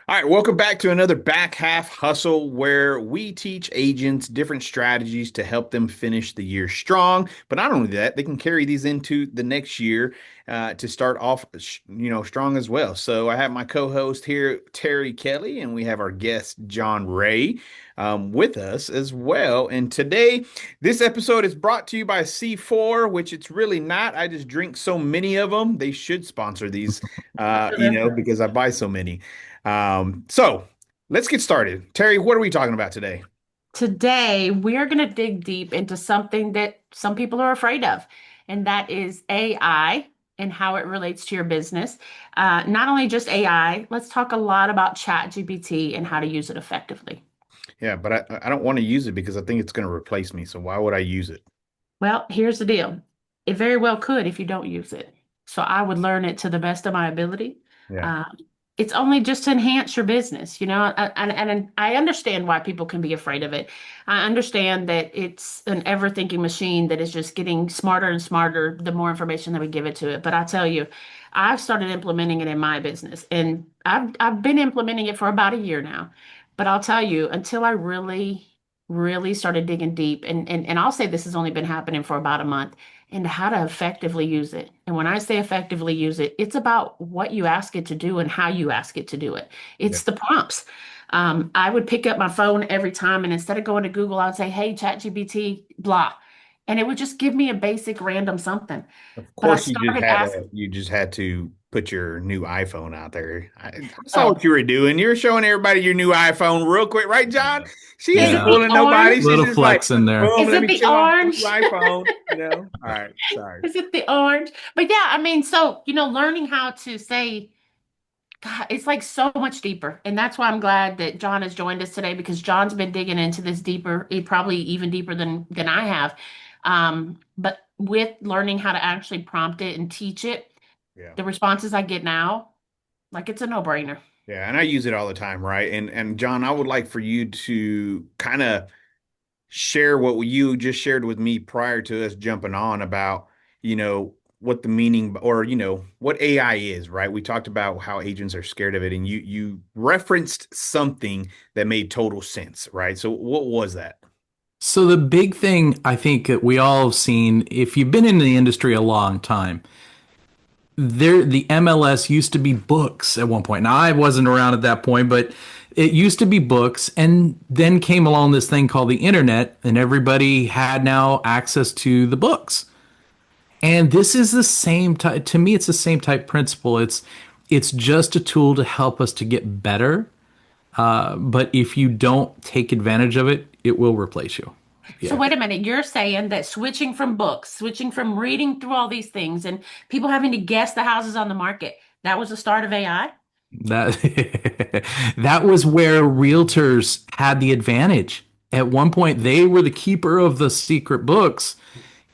All right, welcome back to another back half hustle where we teach agents different strategies to help them finish the year strong. But not only that, they can carry these into the next year to start off, strong as well. So I have my co-host here, Terry Kelly, and we have our guest, John Ray, with us as well. And today, this episode is brought to you by C4, which it's really not. I just drink so many of them. They should sponsor these, because I buy so many. So let's get started. Terry, what are we talking about today? Today, we are going to dig deep into something that some people are afraid of, and that is AI and how it relates to your business. Not only just AI, let's talk a lot about ChatGPT and how to use it effectively. Yeah, but I don't want to use it because I think it's going to replace me. So why would I use it? Well, here's the deal. It very well could if you don't use it. So I would learn it to the best of my ability. Yeah, Uh, it's only just to enhance your business, and I understand why people can be afraid of it. I understand that it's an ever-thinking machine that is just getting smarter and smarter the more information that we give it to it. But I tell you, I've started implementing it in my business, and I've been implementing it for about a year now. But I'll tell you, until I really started digging deep, and I'll say this has only been happening for about a month, and how to effectively use it. And when I say effectively use it, it's about what you ask it to do and how you ask it to do it. yeah. It's the prompts. I would pick up my phone every time, and instead of going to Google, I would say, "Hey, ChatGPT, blah," and it would just give me a basic random something. Of But I course, started asking, you just had to put your new iPhone out there. I saw "Oh, what you were doing. You were showing everybody your new iPhone real quick, right, John? She is ain't it Yeah, the fooling nobody. orange? She's little just like, flex in there. boom, Is let it me the show off my new orange?" iPhone. All right, sorry. Is it the orange? But yeah, I mean, so, learning how to say, God, it's like so much deeper. And that's why I'm glad that John has joined us today because John's been digging into this deeper, probably even deeper than I have. But with learning how to actually prompt it and teach it, Yeah. the responses I get now, like it's a no-brainer. Yeah, and I use it all the time, right? And John, I would like for you to kind of share what you just shared with me prior to us jumping on about, what the meaning or what AI is, right? We talked about how agents are scared of it, and you referenced something that made total sense, right? So what was that? So the big thing I think that we all have seen, if you've been in the industry a long time, the MLS used to be books at one point. Now I wasn't around at that point, but it used to be books, and then came along this thing called the internet, and everybody had now access to the books. And this is the same type. To me, it's the same type principle. It's just a tool to help us to get better. But if you don't take advantage of it, it will replace you. So Yeah. wait a minute, you're saying that switching from books, switching from reading through all these things and people having to guess the houses on the market, that was the start of AI? That that was where realtors had the advantage. At one point, they were the keeper of the secret books,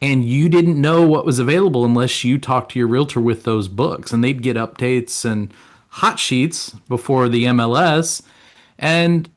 and you didn't know what was available unless you talked to your realtor with those books, and they'd get updates and hot sheets before the MLS. And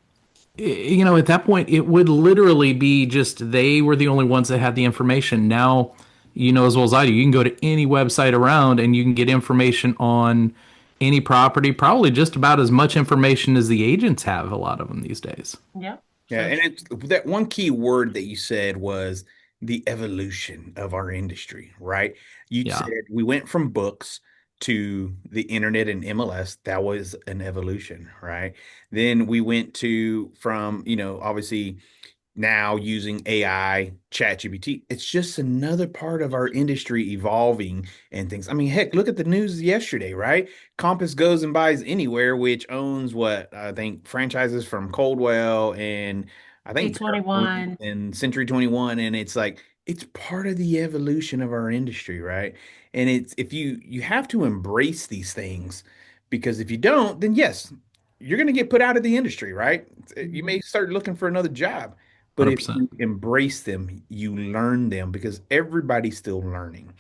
at that point, it would literally be just they were the only ones that had the information. Now, as well as I do, you can go to any website around and you can get information on any property, probably just about as much information as the agents have, a lot of them these days. Yep. Yeah, So and it's that one key word that you said was the evolution of our industry, right? You said Yeah. we went from books to the internet and MLS. That was an evolution, right? Then we went to from, obviously now using AI, ChatGPT. It's just another part of our industry evolving and things. I mean, heck, look at the news yesterday, right? Compass goes and buys Anywhere, which owns what I think franchises from Coldwell and I think Garland A21. and Century 21. And it's like it's part of the evolution of our industry, right? And it's if you have to embrace these things because if you don't, then yes, you're going to get put out of the industry, right? You may start looking for another job. But if 100%. you embrace them, you learn them because everybody's still learning.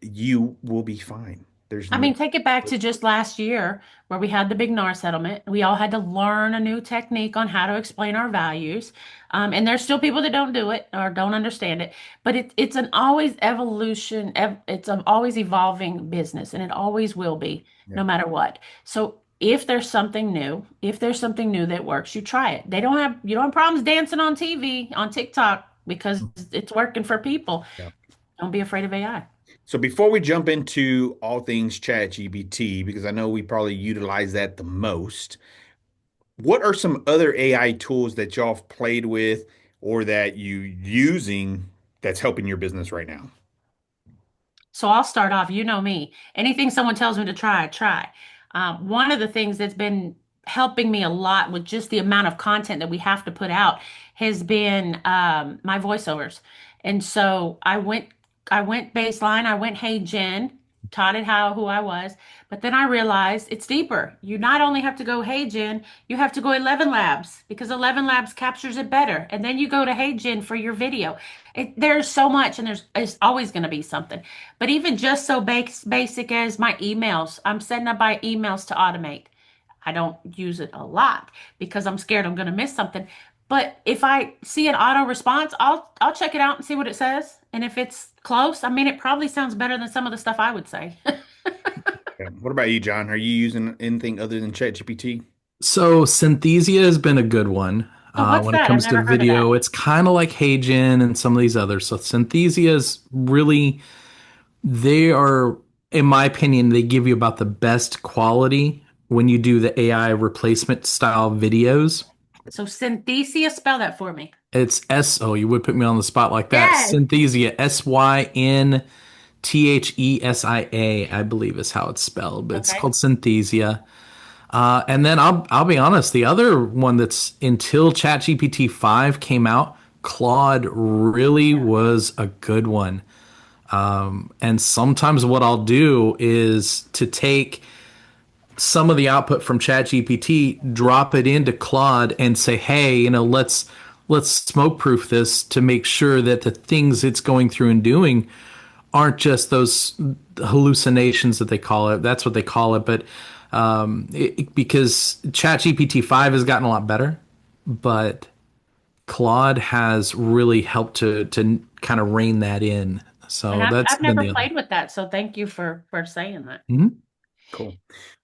You will be fine. There's I no, mean, take it back to just last year where we had the big NAR settlement. We all had to learn a new technique on how to explain our values. And there's still people that don't do it or don't understand it. But it's an always evolution. It's an always evolving business, and it always will be, yeah, no matter what. So if there's something new that works, you try it. You don't have problems dancing on TV, on TikTok because it's working for people. Yeah. Don't be afraid of AI. So before we jump into all things ChatGPT, because I know we probably utilize that the most, what are some other AI tools that y'all have played with or that you using that's helping your business right now? So I'll start off. You know me. Anything someone tells me to try, I try. One of the things that's been helping me a lot with just the amount of content that we have to put out has been my voiceovers. And so I went baseline. I went, hey Jen, taught it who I was, but then I realized it's deeper. You not only have to go, hey Jen, you have to go 11 labs because 11 labs captures it better, and then you go to hey Jen for your video. There's so much, and there's always going to be something. But even just so basic as my emails, I'm setting up my emails to automate. I don't use it a lot because I'm scared I'm going to miss something. But if I see an auto response, I'll check it out and see what it says. And if it's close, I mean, it probably sounds better than some of the stuff I would say. Okay. What about you, John? Are you using anything other than ChatGPT? So Synthesia has been a good one. Oh, what's When it that? I've comes to never heard of that. video, it's kind of like HeyGen and some of these others. So Synthesia is really, they are, in my opinion, they give you about the best quality when you do the AI replacement style videos. So Synthesia, spell that for me. It's oh, you would put me on the spot like that. Yes. Synthesia, Synthesia, I believe is how it's spelled, but it's Okay. called Synthesia. And then I'll be honest, the other one that's until ChatGPT 5 came out, Claude really was a good one. And sometimes what I'll do is to take some of the output from ChatGPT, drop it into Claude and say, hey, let's smoke proof this to make sure that the things it's going through and doing aren't just those hallucinations that they call it. That's what they call it. But because ChatGPT 5 has gotten a lot better, but Claude has really helped to kind of rein that in. And So that's I've been never the other. played with that, so thank you for saying that. Mhm. Cool.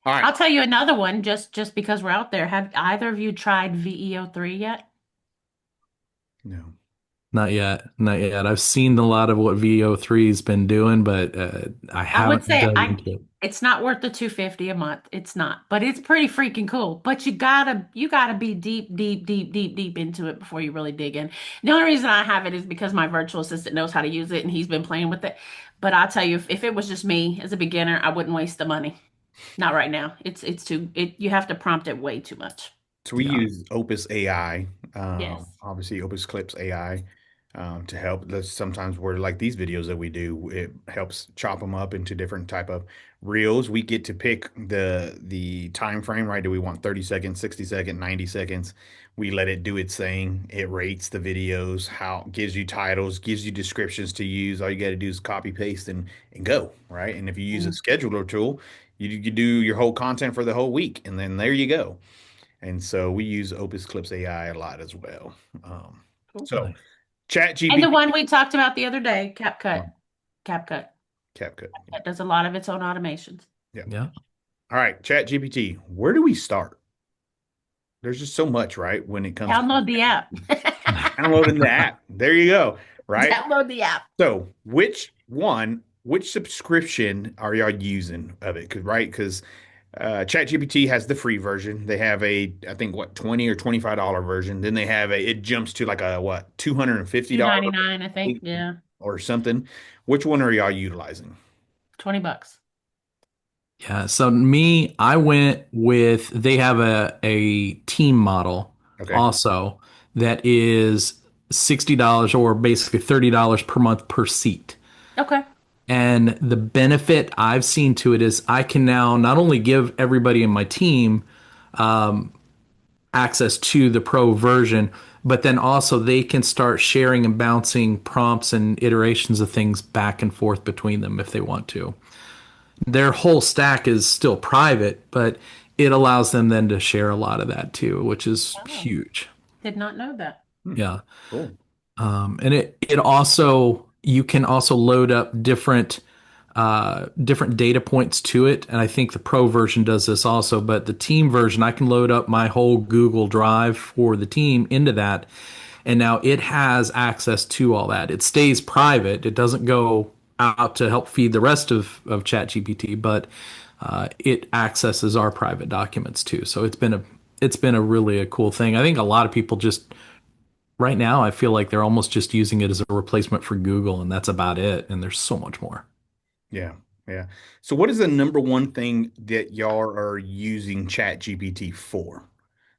All right. I'll tell you another one just because we're out there. Have either of you tried VEO3 yet? No. Not yet. Not yet. I've seen a lot of what VO3 has been doing, but I I would haven't say dug I into it. it's not worth the 250 a month. It's not. But it's pretty freaking cool. But you gotta be deep into it before you really dig in. The only reason I have it is because my virtual assistant knows how to use it and he's been playing with it. But I'll tell you, if it was just me as a beginner, I wouldn't waste the money. Not right now. It's too you have to prompt it way too much. So we Yeah. use Opus AI, Yes. obviously Opus Clips AI, to help. Sometimes we're like these videos that we do, it helps chop them up into different type of reels. We get to pick the time frame, right? Do we want 30 seconds, 60 seconds, 90 seconds? We let it do its thing. It rates the videos, how gives you titles, gives you descriptions to use. All you got to do is copy paste and go, right? And if you use a Mm, scheduler tool, you do your whole content for the whole week, and then there you go. And so we use Opus Clips AI a lot as well. Um, cool. so Nice. Chat And the GPT, one we talked about the other day, CapCut. CapCut. CapCut. Yeah. It does a lot of its own automations. Yeah. Yeah. All right, Chat GPT. Where do we start? There's just so much, right? When it comes to Download the app. downloading the app. There you go. Right. Download the app. So, which subscription are y'all using of it? Cause right, because ChatGPT has the free version. They have I think what, 20 or $25 version. Then they have it jumps to like a what, $250 $2.99, I think. Yeah. or something. Which one are y'all utilizing? $20. Yeah. So me, I went with they have a team model Okay. also that is $60 or basically $30 per month per seat. Okay. And the benefit I've seen to it is I can now not only give everybody in my team access to the pro version, but then also they can start sharing and bouncing prompts and iterations of things back and forth between them if they want to. Their whole stack is still private, but it allows them then to share a lot of that too, which is Oh, huge. did not know that. Hmm, Yeah. cool. And it also, you can also load up different different data points to it. And I think the pro version does this also, but the team version, I can load up my whole Google Drive for the team into that. And now it has access to all that. It stays private. It doesn't go out to help feed the rest of ChatGPT, but it accesses our private documents too. So it's been a really a cool thing. I think a lot of people just right now, I feel like they're almost just using it as a replacement for Google, and that's about it. And there's so much more. Yeah. Yeah. So what is the number one thing that y'all are using ChatGPT for?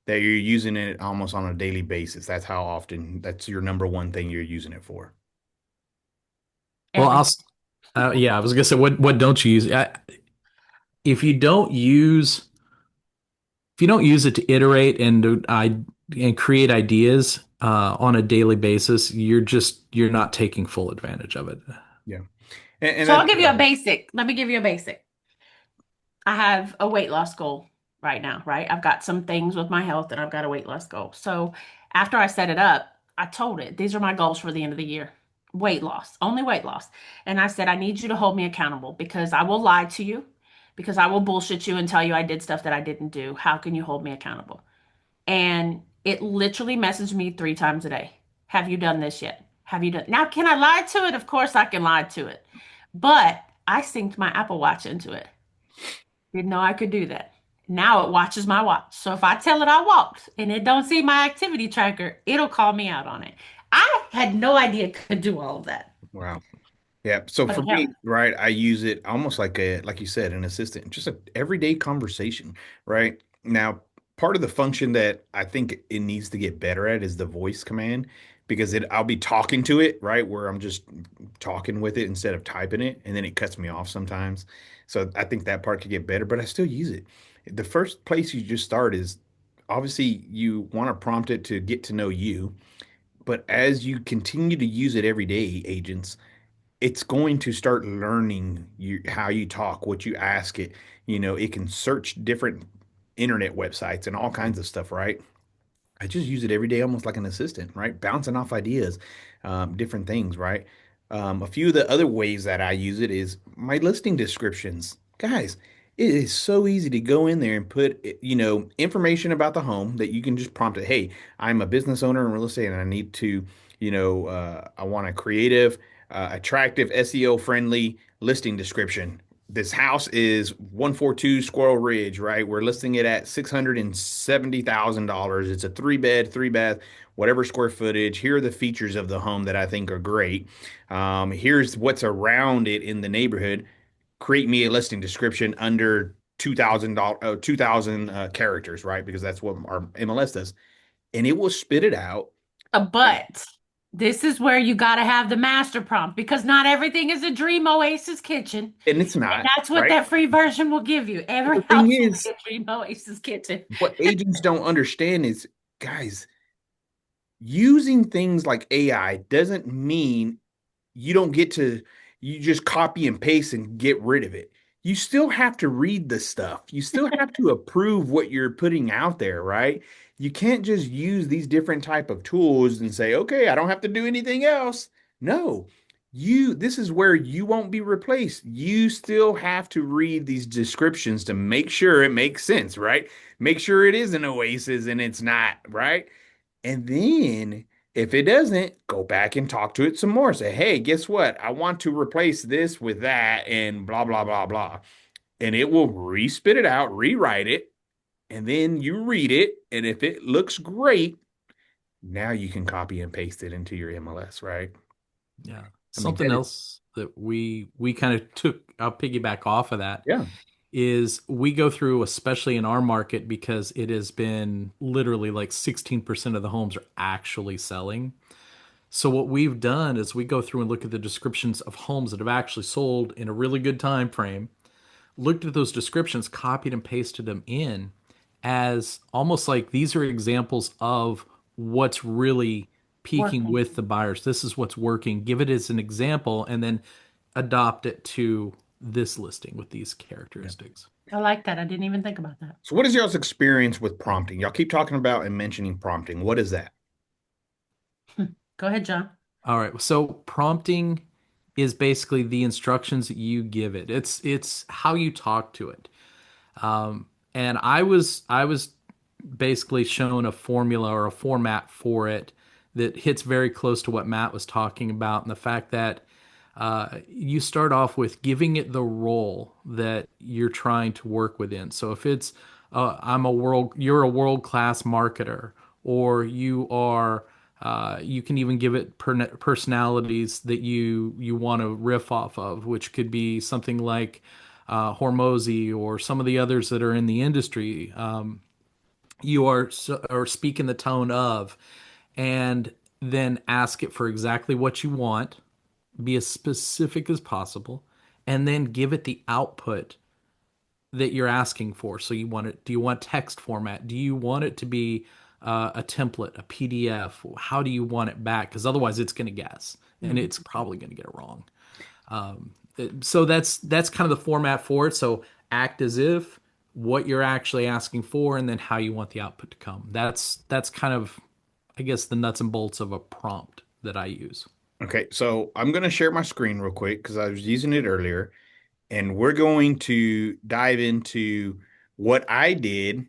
That you're using it almost on a daily basis. That's how often, that's your number one thing you're using it for. Well, Everything. yeah, I was gonna say, what don't you use? If you don't use, if you don't use it to iterate and create ideas on a daily basis, you're not taking full advantage of it. Yeah. And So that's I'll give you a basic. Let me give you a basic. I have a weight loss goal right now, right? I've got some things with my health and I've got a weight loss goal. So after I set it up, I told it, these are my goals for the end of the year. Weight loss, only weight loss. And I said, I need you to hold me accountable because I will lie to you, because I will bullshit you and tell you I did stuff that I didn't do. How can you hold me accountable? And it literally messaged me 3 times a day. Have you done this yet? Have you done? Now, can I lie to it? Of course I can lie to it. But I synced my Apple Watch into it. Didn't know I could do that. Now it watches my watch. So if I tell it I walked and it don't see my activity tracker, it'll call me out on it. I had no idea it could do all of that, wow. Yeah. So but for it me, helped. right, I use it almost like like you said, an assistant, just an everyday conversation, right? Now, part of the function that I think it needs to get better at is the voice command because I'll be talking to it, right, where I'm just talking with it instead of typing it, and then it cuts me off sometimes. So I think that part could get better, but I still use it. The first place you just start is obviously you want to prompt it to get to know you, but as you continue to use it every day, agents, it's going to start learning how you talk, what you ask it. It can search different internet websites and all kinds of stuff, right? I just use it every day, almost like an assistant, right? Bouncing off ideas, different things, right? A few of the other ways that I use it is my listing descriptions. Guys, it is so easy to go in there and put, information about the home that you can just prompt it. Hey, I'm a business owner in real estate and I need to, I want a creative, attractive, SEO friendly listing description. This house is 142 Squirrel Ridge, right? We're listing it at $670,000. It's a three bath, whatever square footage. Here are the features of the home that I think are great. Here's what's around it in the neighborhood. Create me a listing description under $2,000, 2,000 characters, right? Because that's what our MLS does. And it will spit it out. But this is where you got to have the master prompt because not everything is a dream oasis kitchen. And it's And not, that's what right? that free version will give you. But Every the thing house will be is, a dream oasis kitchen. what agents don't understand is, guys, using things like AI doesn't mean you don't get to, you just copy and paste and get rid of it. You still have to read the stuff. You still have to approve what you're putting out there, right? You can't just use these different type of tools and say, "Okay, I don't have to do anything else." No. This is where you won't be replaced. You still have to read these descriptions to make sure it makes sense, right? Make sure it is an oasis and it's not, right? And then if it doesn't, go back and talk to it some more. Say, hey, guess what? I want to replace this with that and blah, blah, blah, blah. And it will re-spit it out, rewrite it, and then you read it. And if it looks great, now you can copy and paste it into your MLS, right? Yeah. I mean, Something else that we kind of took, I'll piggyback off of that, yeah, is we go through, especially in our market, because it has been literally like 16% of the homes are actually selling. So what we've done is we go through and look at the descriptions of homes that have actually sold in a really good time frame, looked at those descriptions, copied and pasted them in as almost like these are examples of what's really peaking Working. with the buyers. This is what's working. Give it as an example and then adopt it to this listing with these yeah. characteristics. I like that. I didn't even think about that. So what is y'all's experience with prompting? Y'all keep talking about and mentioning prompting. What is that? Go ahead, John. All right. So prompting is basically the instructions that you give it. It's how you talk to it. And I was basically shown a formula or a format for it that hits very close to what Matt was talking about, and the fact that you start off with giving it the role that you're trying to work within. So if it's you're a world class marketer, or you can even give it personalities that you want to riff off of, which could be something like Hormozy or some of the others that are in the industry. You are speaking the tone of, and then ask it for exactly what you want, be as specific as possible, and then give it the output that you're asking for. So do you want text format? Do you want it to be a template, a PDF? How do you want it back? Because otherwise it's going to guess, and Mhm. it's probably going to get it wrong. So that's kind of the format for it. So act as if, what you're actually asking for, and then how you want the output to come. That's kind of, I guess, the nuts and bolts of a prompt that I use. Okay, so I'm going to share my screen real quick because I was using it earlier, and we're going to dive into what I did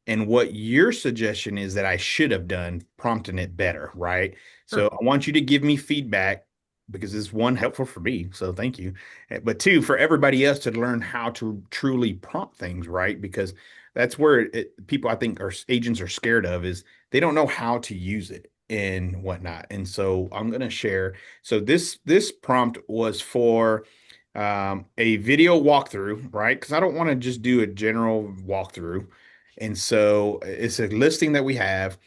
and what your suggestion is that I should have done, prompting it better, right? So Sure. I want you to give me feedback because it's one, helpful for me, so thank you. But two, for everybody else to learn how to truly prompt things, right? Because that's where people I think are agents are scared of is they don't know how to use it and whatnot. And so I'm going to share. So this prompt was for a video walkthrough, right? Because I don't want to just do a general walkthrough. And so it's a listing that we have.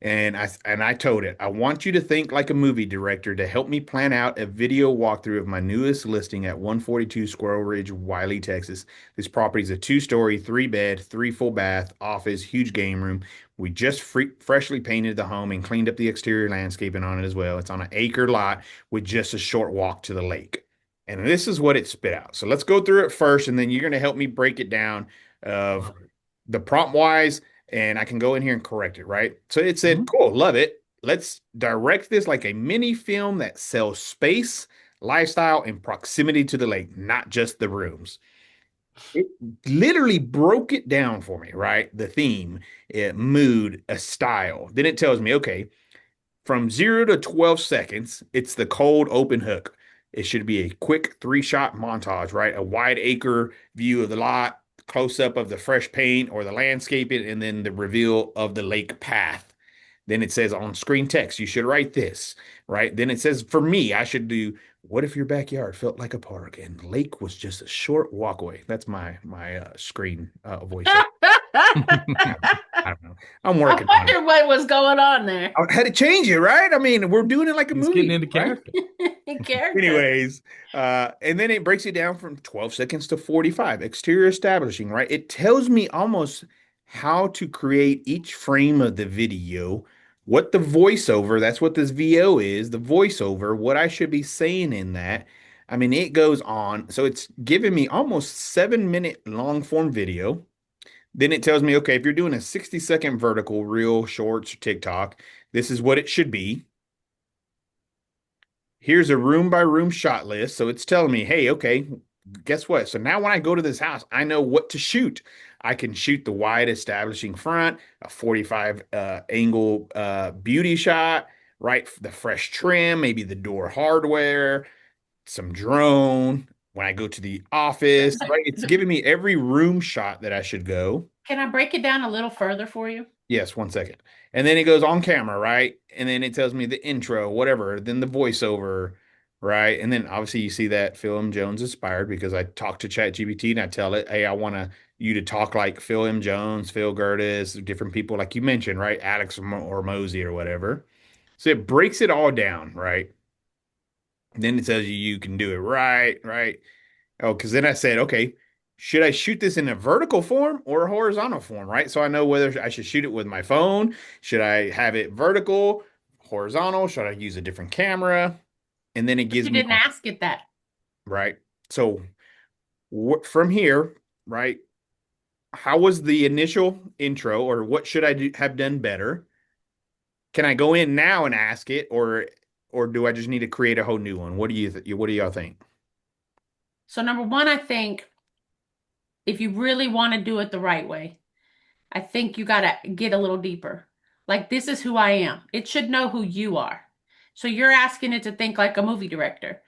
And I told it, I want you to think like a movie director to help me plan out a video walkthrough of my newest listing at 142 Squirrel Ridge, Wylie, Texas. This property is a two-story, three-bed, three full bath, office, huge game room. We just freshly painted the home and cleaned up the exterior landscaping on it as well. It's on an acre lot with just a short walk to the lake. And this is what it spit out. So let's go through it first, and then you're going to help me break it down of Love it. the prompt wise, and I can go in here and correct it, right? So it said, Mhm. cool, love it. Let's direct this like a mini film that sells space, lifestyle, and proximity to the lake, not just the rooms. It literally broke it down for me, right? The theme, mood, a style. Then it tells me, okay, from 0 to 12 seconds, it's the cold open hook. It should be a quick three-shot montage, right? A wide acre view of the lot, close up of the fresh paint or the landscaping, and then the reveal of the lake path. Then it says on screen text, you should write this, right? Then it says for me, I should do, what if your backyard felt like a park and the lake was just a short walk away? That's my screen voiceover. I don't, I don't know. I'm I working on it. wonder what was going on there. I had to change it, right? I mean, we're doing it like a He's getting movie, into right? character. Character. Anyways, and then it breaks it down from 12 seconds to 45. Exterior establishing, right? It tells me almost how to create each frame of the video, what the voiceover, that's what this VO is, the voiceover, what I should be saying in that. I mean, it goes on. So it's giving me almost 7 minute long form video. Then it tells me, okay, if you're doing a 60-second vertical, reel, shorts, TikTok, this is what it should be. Here's a room by room shot list. So it's telling me, hey, okay, guess what? So now when I go to this house, I know what to shoot. I can shoot the wide establishing front, a 45 angle beauty shot, right? The fresh trim, maybe the door hardware, some drone. When I go to the office, right? It's giving me every room shot that I should go. Can I break it down a little further for you? Yes, 1 second. And then it goes on camera, right? And then it tells me the intro, whatever, then the voiceover, right? And then obviously you see that Phil M. Jones inspired because I talk to ChatGPT and I tell it, hey, I want you to talk like Phil M. Jones, Phil Gertis, different people like you mentioned, right? Alex or Mosey or whatever. So it breaks it all down, right? Then it tells you you can do it right, right? Oh, because then I said, okay, should I shoot this in a vertical form or a horizontal form, right? So I know whether I should shoot it with my phone. Should I have it vertical, horizontal? Should I use a different camera? And then it But gives you me, didn't ask it that. right? So from here, right? How was the initial intro or what should I have done better? Can I go in now and ask it or or do I just need to create a whole new one? What do y'all think? So number one, I think if you really want to do it the right way, I think you got to get a little deeper. Like, this is who I am. It should know who you are. So you're asking it to think like a movie director,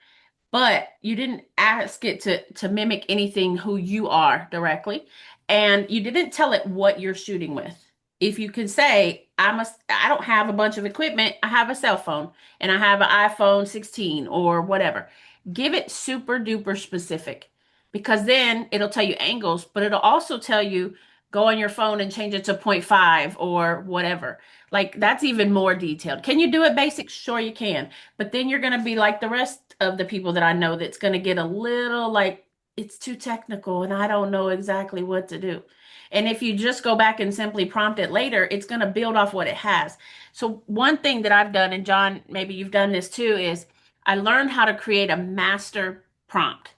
but you didn't ask it to mimic anything who you are directly, and you didn't tell it what you're shooting with. If you can say, I don't have a bunch of equipment, I have a cell phone and I have an iPhone 16 or whatever. Give it super duper specific, because then it'll tell you angles, but it'll also tell you go on your phone and change it to point 0.5 or whatever. Like, that's even more detailed. Can you do it basic? Sure you can. But then you're going to be like the rest of the people that I know, that's going to get a little like, it's too technical and I don't know exactly what to do. And if you just go back and simply prompt it later, it's going to build off what it has. So one thing that I've done, and John, maybe you've done this too, is I learned how to create a master prompt.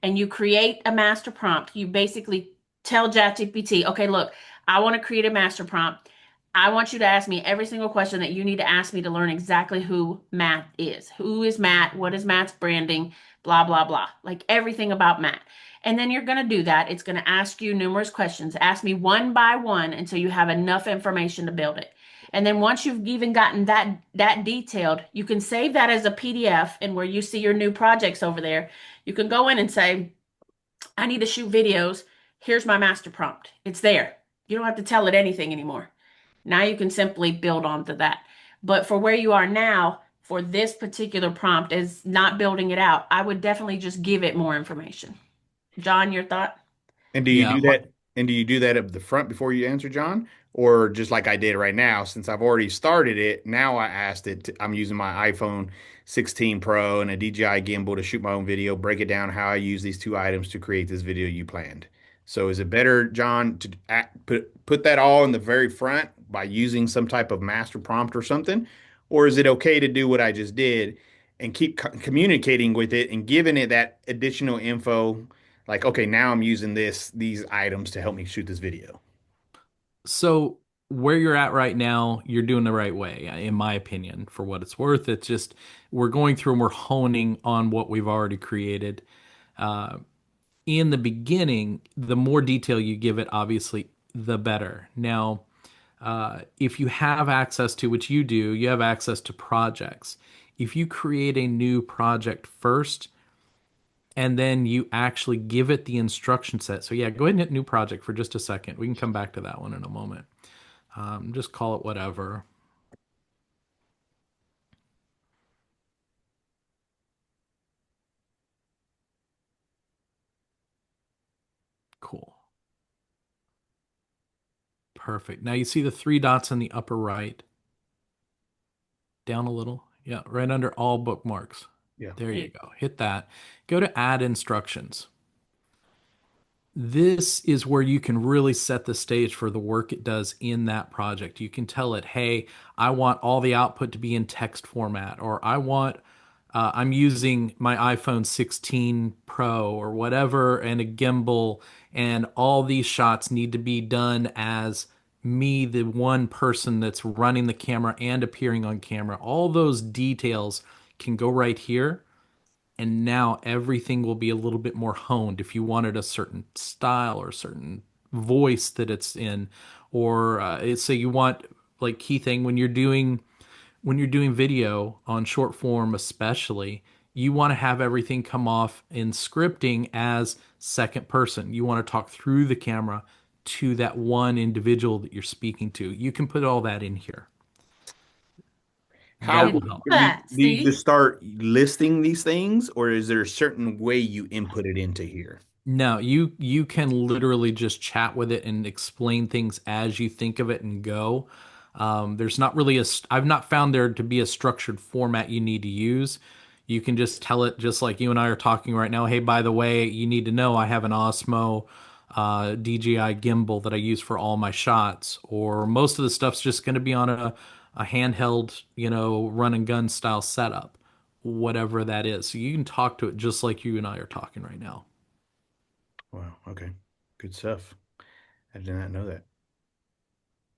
And you create a master prompt. You basically tell ChatGPT, okay, look, I want to create a master prompt. I want you to ask me every single question that you need to ask me to learn exactly who Matt is. Who is Matt? What is Matt's branding? Blah, blah, blah. Like everything about Matt. And then you're going to do that. It's going to ask you numerous questions. Ask me one by one until you have enough information to build it. And then once you've even gotten that detailed, you can save that as a PDF, and where you see your new projects over there, you can go in and say, I need to shoot videos. Here's my master prompt. It's there. You don't have to tell it anything anymore. Now you can simply build onto that. But for where you are now, for this particular prompt is not building it out, I would definitely just give it more information. John, your thought? And do you Yeah. do that? And do you do that up the front before you answer, John? Or just like I did right now, since I've already started it, now I asked it, I'm using my iPhone 16 Pro and a DJI gimbal to shoot my own video, break it down how I use these two items to create this video you planned. So is it better, John, to put that all in the very front by using some type of master prompt or something? Or is it okay to do what I just did and keep communicating with it and giving it that additional info? Like, okay, now I'm using these items to help me shoot this video. So where you're at right now, you're doing the right way, in my opinion, for what it's worth. It's just we're going through and we're honing on what we've already created. Uh, in the beginning, the more detail you give it, obviously, the better. Now, if you have access to, which you do, you have access to projects. If you create a new project first, and then you actually give it the instruction set. So yeah, go ahead and hit new project for just a second. We can come back to that one in a moment. Just call it whatever. Cool. Perfect. Now you see the three dots in the upper right. Down a little. Yeah, right under all bookmarks. Yeah. There you go. Hit that. Go to add instructions. This is where you can really set the stage for the work it does in that project. You can tell it, hey, I want all the output to be in text format, or I'm using my iPhone 16 Pro or whatever, and a gimbal, and all these shots need to be done as me, the one person that's running the camera and appearing on camera. All those details can go right here, and now everything will be a little bit more honed. If you wanted a certain style or a certain voice that it's in, or say you want, like, key thing when you're doing video on short form especially, you want to have everything come off in scripting as second person. You want to talk through the camera to that one individual that you're speaking to. You can put all that in here. I How That didn't will know help. that. do you See? just start listing these things, or is there a certain way you input it into here? No, you can literally just chat with it and explain things as you think of it and go. There's not really I've not found there to be a structured format you need to use. You can just tell it, just like you and I are talking right now. Hey, by the way, you need to know I have an Osmo DJI gimbal that I use for all my shots, or most of the stuff's just going to be on a handheld, run and gun style setup, whatever that is. So you can talk to it just like you and I are talking right now. Wow. Okay. Good stuff. I did not know that.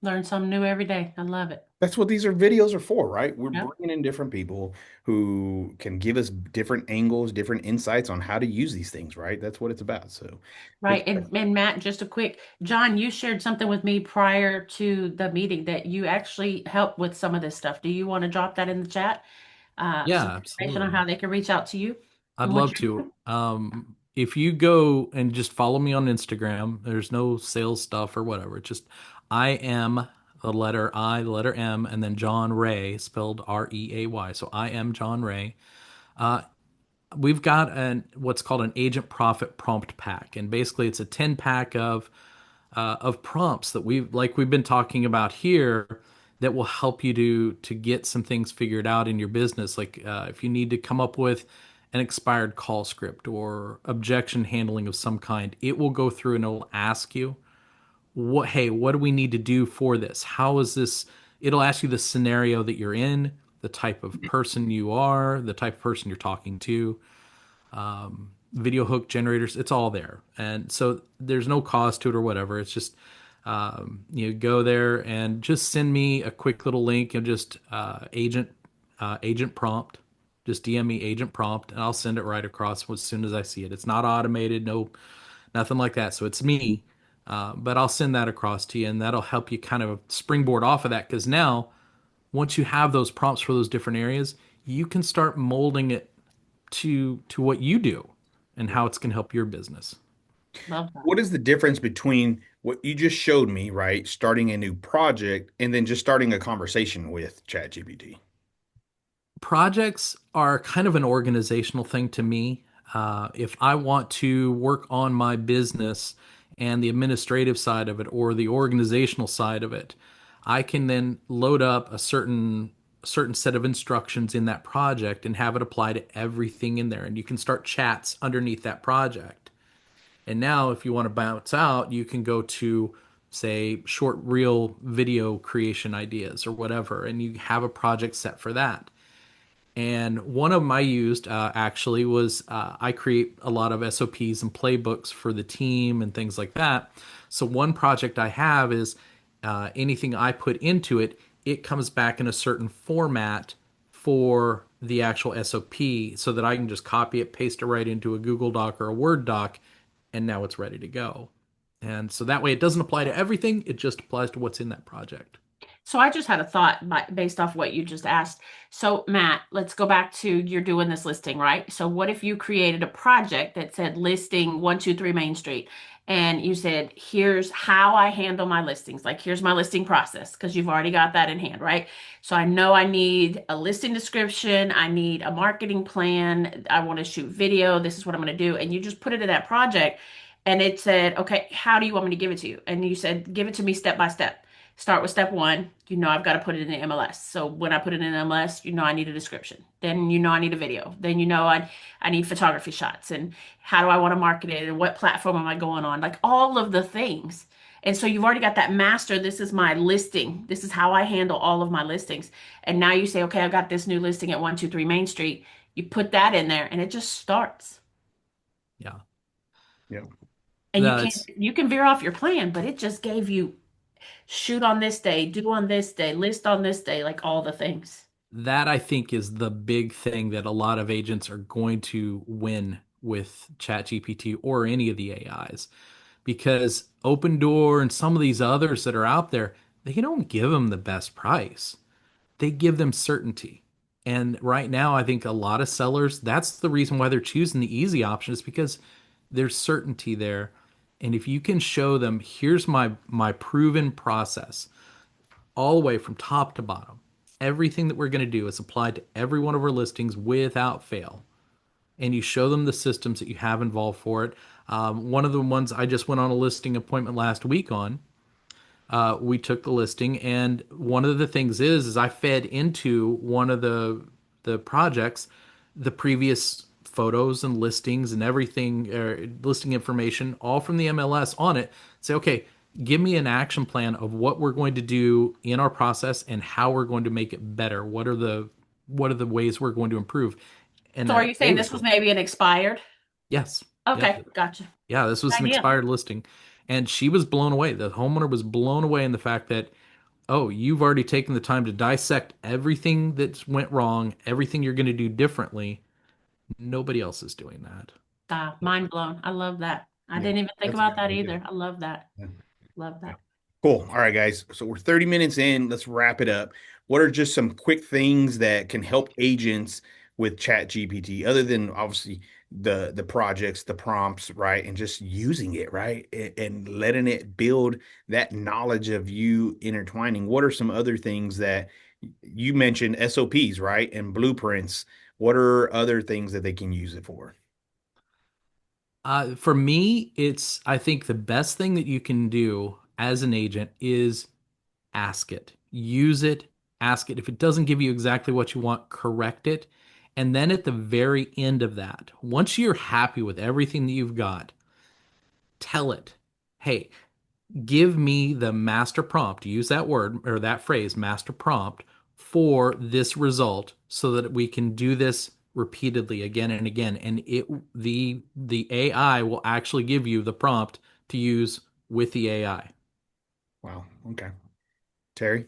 Learn something new every day. I love it. That's what these videos are for, right? We're Yep. bringing in different people who can give us different angles, different insights on how to use these things, right? That's what it's about. So good Right. stuff. And Matt, just a quick, John, you shared something with me prior to the meeting that you actually helped with some of this stuff. Do you want to drop that in the chat? Some Yeah, information on how absolutely. they can reach out to you I'd and what love you're to. doing? If you go and just follow me on Instagram, there's no sales stuff or whatever. It's just I am the letter I, the letter M, and then John Ray, spelled Reay. So I am John Ray. Uh, we've got an what's called an agent profit prompt pack, and basically it's a 10 pack of prompts that we've been talking about here that will help you to get some things figured out in your business. Like if you need to come up with an expired call script or objection handling of some kind, it will go through and it'll ask you what do we need to do for this? How is this? It'll ask you the scenario that you're in, the type of person you are, the type of person you're talking to, video hook generators. It's all there, and so there's no cost to it or whatever. It's just you go there and just send me a quick little link and just agent prompt. Just DM me agent prompt, and I'll send it right across as soon as I see it. It's not automated, no, nothing like that. So it's me, but I'll send that across to you, and that'll help you kind of springboard off of that. Because now, once you have those prompts for those different areas, you can start molding it to what you do and how it's going to help your business. Love that. What is the difference between what you just showed me, right? Starting a new project and then just starting a conversation with ChatGPT. Projects are kind of an organizational thing to me. If I want to work on my business and the administrative side of it or the organizational side of it, I can then load up a certain set of instructions in that project and have it apply to everything in there. And you can start chats underneath that project. And now, if you want to bounce out, you can go to, say, short reel video creation ideas or whatever, and you have a project set for that. And one of them I used actually was I create a lot of SOPs and playbooks for the team and things like that. So one project I have is anything I put into it, it comes back in a certain format for the actual SOP so that I can just copy it, paste it right into a Google Doc or a Word doc, and now it's ready to go. And so that way it doesn't apply to everything, it just applies to what's in that project. So I just had a thought based off what you just asked. So Matt, let's go back to you're doing this listing, right? So what if you created a project that said listing 123 Main Street and you said, here's how I handle my listings. Like here's my listing process because you've already got that in hand, right? So I know I need a listing description, I need a marketing plan, I want to shoot video, this is what I'm going to do. And you just put it in that project and it said, okay, how do you want me to give it to you? And you said, give it to me step by step. Start with step one. You know, I've got to put it in the MLS. So when I put it in MLS, you know, I need a description. Then, you know, I need a video. Then, you know, I need photography shots. And how do I want to market it? And what platform am I going on? Like all of the things. And so you've already got that master. This is my listing. This is how I handle all of my listings. And now you say, okay, I've got this new listing at 123 Main Street. You put that in there and it just starts. Yeah. Yeah. And That's you can veer off your plan, but it just gave you shoot on this day, do on this day, list on this day, like all the things. that I think is the big thing that a lot of agents are going to win with ChatGPT or any of the AIs because Open Door and some of these others that are out there, they don't give them the best price. They give them certainty. And right now, I think a lot of sellers, that's the reason why they're choosing the easy option is because there's certainty there. And if you can show them, here's my proven process all the way from top to bottom. Everything that we're going to do is applied to every one of our listings without fail. And you show them the systems that you have involved for it. One of the ones I just went on a listing appointment last week on, we took the listing, and one of the things is I fed into one of the projects the previous photos and listings and everything, listing information, all from the MLS on it. Say, okay, give me an action plan of what we're going to do in our process and how we're going to make it better. What are the ways we're going to improve? And So are you they saying were this was so maybe an expired? yes, yeah, Okay, gotcha. yeah. This was an Idea. expired listing, and she was blown away. The homeowner was blown away in the fact that. oh, you've already taken the time to dissect everything that went wrong, everything you're going to do differently. Nobody else is doing that. Mind blown. I love that. I Yeah, didn't even think that's a about good that idea. either. I love that. Yeah. Love Yeah. that. Cool. All right, guys. So we're 30 minutes in. Let's wrap it up. What are just some quick things that can help agents with Chat GPT, other than obviously the projects, the prompts, right? And just using it, right? And letting it build that knowledge of you intertwining. What are some other things that you mentioned SOPs, right? And blueprints. What are other things that they can use it for? For me, I think the best thing that you can do as an agent is ask it, use it, ask it. If it doesn't give you exactly what you want, correct it. And then at the very end of that, once you're happy with everything that you've got, tell it, hey, give me the master prompt, use that word or that phrase, master prompt, for this result so that we can do this repeatedly again and again. And the AI will actually give you the prompt to use with the AI. Wow. Okay. Terry?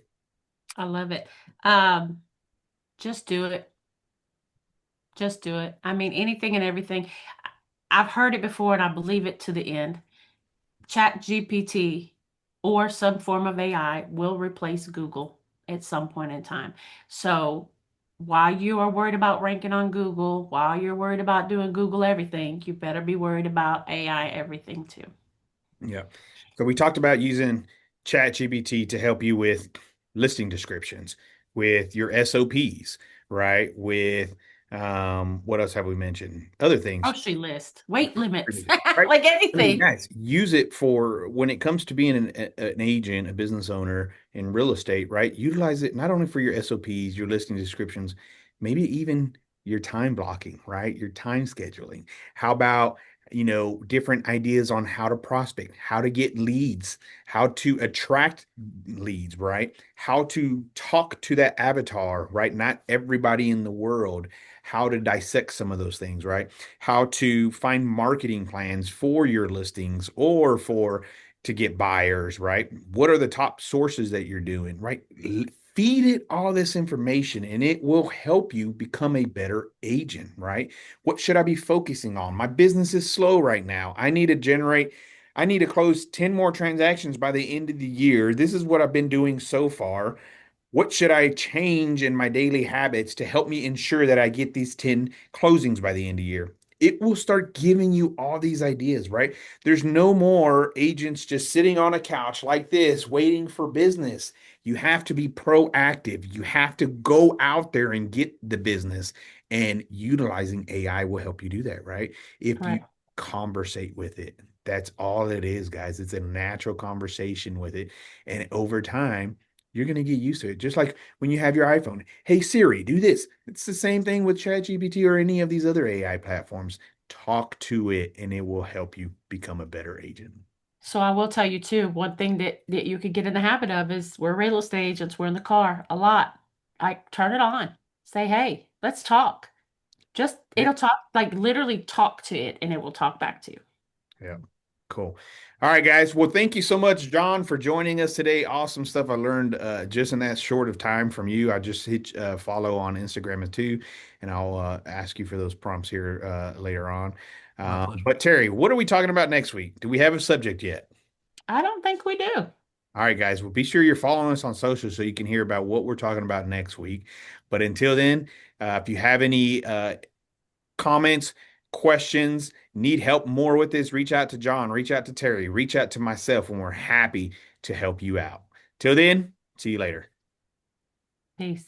I love it. Um, just do it. Just do it. I mean, anything and everything. I've heard it before and I believe it to the end. Chat GPT or some form of AI will replace Google at some point in time. So while you are worried about ranking on Google, while you're worried about doing Google everything, you better be worried about AI everything too. Yeah. So we talked about using ChatGPT to help you with listing descriptions, with your SOPs, right? With what else have we mentioned? Other things, Grocery list, weight limits, right? like I mean, anything. guys, use it for when it comes to being an agent, a business owner in real estate, right? Utilize it not only for your SOPs, your listing descriptions, maybe even your time blocking, right? Your time scheduling. How about, different ideas on how to prospect, how to get leads, how to attract leads, right? How to talk to that avatar, right? Not everybody in the world, how to dissect some of those things, right? How to find marketing plans for your listings or for to get buyers, right? What are the top sources that you're doing, right? Feed it all this information and it will help you become a better agent, right? What should I be focusing on? My business is slow right now. I need to close 10 more transactions by the end of the year. This is what I've been doing so far. What should I change in my daily habits to help me ensure that I get these 10 closings by the end of the year? It will start giving you all these ideas, right? There's no more agents just sitting on a couch like this waiting for business. You have to be proactive. You have to go out there and get the business. And utilizing AI will help you do that, right? If you Correct. conversate with it, that's all it is, guys. It's a natural conversation with it. And over time, you're going to get used to it. Just like when you have your iPhone. Hey Siri, do this. It's the same thing with ChatGPT or any of these other AI platforms. Talk to it and it will help you become a better agent. So I will tell you too, one thing that you could get in the habit of is we're real estate agents, we're in the car a lot. I turn it on. Say, hey, let's talk. Just Okay. it'll talk, like literally talk to it and it will talk back to you. Yeah. Cool. All right, guys. Well, thank you so much, John, for joining us today. Awesome stuff I learned just in that short of time from you. I just hit follow on Instagram too, and I'll ask you for those prompts here later on. My pleasure. But Terry, what are we talking about next week? Do we have a subject yet? I don't think we do. All right, guys. Well, be sure you're following us on social so you can hear about what we're talking about next week. But until then, if you have any comments, questions, need help more with this, reach out to John, reach out to Terry, reach out to myself, and we're happy to help you out. Till then, see you later. Peace.